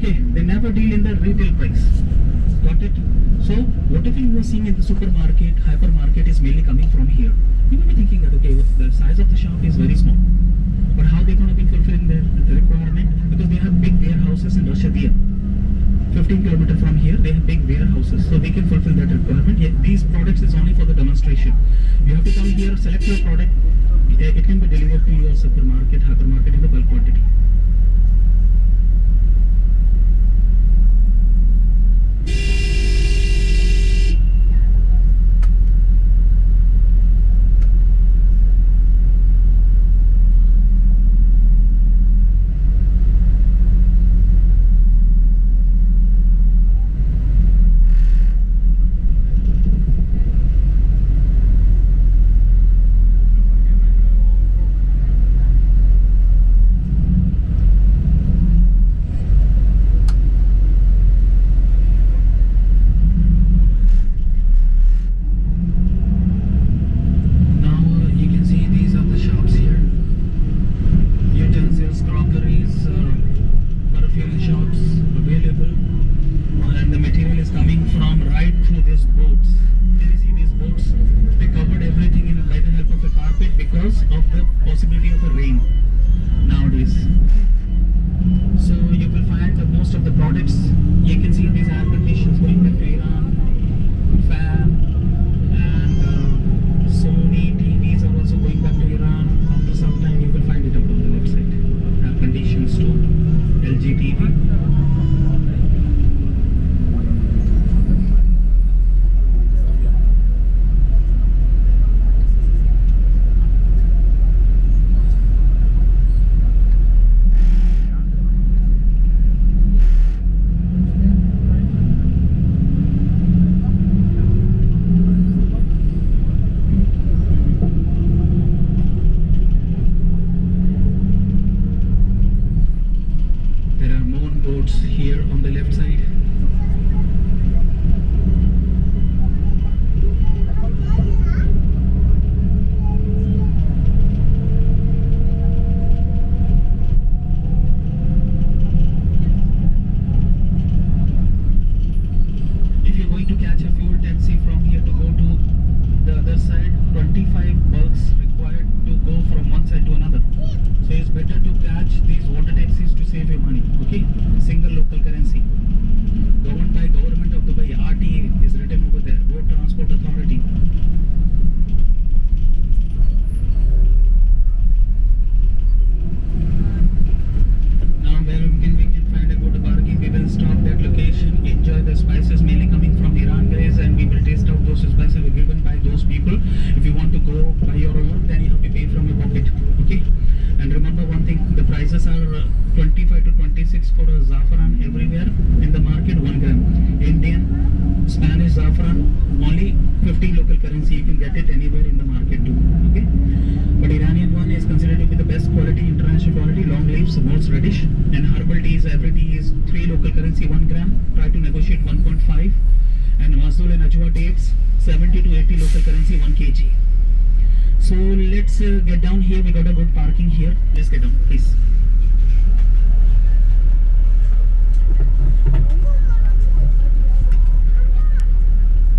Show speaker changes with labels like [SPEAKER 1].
[SPEAKER 1] Okay, they never deal in the retail price. Got it? So whatever you are seeing in the supermarket, hypermarket is mainly coming from here. You may be thinking that okay, the size of the shop is very small, but how they going to be fulfilling their requirement? Because they have big warehouses in Russia. 15 kilometers from here, they have big warehouses, so they can fulfill that requirement. Yet these products is only for the demonstration. You have to come here, select your product. It can be delivered to your supermarket, hypermarket in the bulk quantity. So let's get down here. We got a good parking here. Let's get down, please.